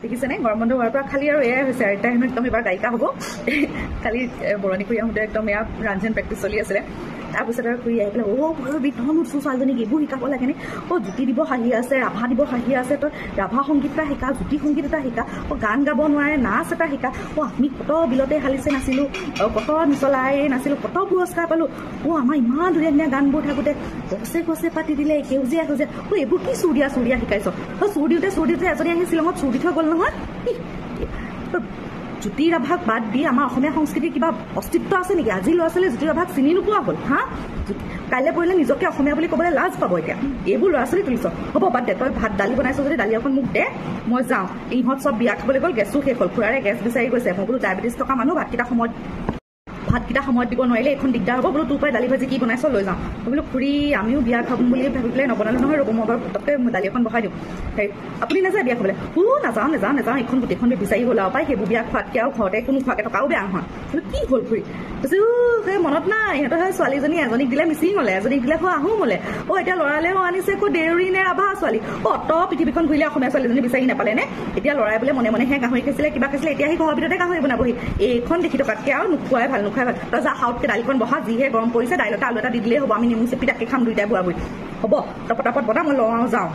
দেখিছেনে গৰম বন্ধ হোৱাৰ পৰা খালি আৰু এয়াই হৈছে আৰু এতিয়া হেনো একদম এবাৰ গায়িকা হ'ব খালি বৰণি কৰি আহোঁতে একদম এয়া ৰাঞ্জন প্ৰেক্টিচ চলি আছিলে তাৰপিছত আৰু ঘূৰি আহি পেলাই মোৰ ছোৱালীজনীক এইবোৰ শিকাব লাগেনে জ্যোতি দিব হাঁহি আছে ৰাভা দিব হাঁহি আছে তই ৰাভা সংগীত এটা শিকা জ্যোতি সংগীত এটা শিকা গান গাব নোৱাৰে নাচ এটা শিকা আমি কত বিলতে হালিছে নাছিলোঁ কত নিচলাই নাছিলোঁ কত পুৰস্কাৰ পালোঁ আমাৰ ইমান ধুনীয়া ধুনীয়া গানবোৰ থাকোঁতে গছে গছে পাতি দিলে সেউজীয়া সেউজীয়া এইবোৰ কি চুৰিয়া শিকাইছ চুৰ দিওঁতে এজনী আহি শ্বিলঙত চুৰ দি থৈ গ'ল নহয় জ্যোতি ৰাভাক বাদ দি আমাৰ অসমীয়া সংস্কৃতিৰ কিবা অস্তিত্ব আছে নেকি আজি ল'ৰা ছোৱালীয়ে জ্যোতি ৰাভাক চিনি নোপোৱা হ'ল কাইলৈ পৰিলে নিজকে অসমীয়া বুলি ক'বলৈ লাজ পাব এতিয়া এইবোৰ ল'ৰা ছোৱালী তুলিছ হ'ব বাদ দে তই ভাত দালি বনাইছ যদি দালি অকণ মোক দে মই যাওঁ ইহঁত চব বিয়া খাবলৈ গ'ল গেছো শেষ হ'ল খুৰাৰে গেছ বিচাৰি গৈছে মই বোলো ডায়েবেটিছ থকা মানুহ ভাতকেইটা সময়ত দিব নোৱাৰিলে এইখন দিগদাৰ হ'ব বোলো তোৰ পৰাই দালি ভাজি কি বনাইছ লৈ যাওঁ মই বোলো খুৰী আমিও বিয়া খাম বুলি ভাবি পেলাই নবনালো নহয় ৰ'ব মই বাৰু পটককৈ দালি এখন বহাই দিওঁ হেৰি আপুনি নাযায় বিয়া খাবলৈ নাযাওঁ এইখন গোটেইখন বিচাৰি হ'ল আৰু পাই সেইবোৰ বিয়া খোৱাতকৈ আৰু ঘৰতে কোনো খোৱাকৈ থকাও বেয়া নহয় কি হ'ল খুৰী কৈছে সেই মনত নাই ইহঁতৰ সেই ছোৱালীজনী এজনীক দিলে মিচিং হ'লে এজনীক দিলে আহোম হ'লে এতিয়া ল'ৰালেও আনিছে দেউৰী নে ৰাভা ছোৱালী পৃথিৱীখন ঘূৰিলে অসমীয়া ছোৱালীজনী বিচাৰি নাপালে নে এতিয়া ল'ৰাই বোলে মনে মনেহে গাহৰি খাইছিলে কিবা খাইছিলে এতিয়া সেই ঘৰৰ ভিতৰতে গাহৰি বনাবহি এইখন দেখি থকাতকৈ আৰু নোখোৱাই ভাল তই যা হাউতকৈ দালিখন বহা যিহে গৰম পৰিছে দাইলতে আলু এটা দি দিলেই হ'ব আমি নেমু চেপি তাকে খাম দুইটাই বুঢ়া বুঢ়ী হ'ব তই পটাপট বনা মই লওঁ যাওঁ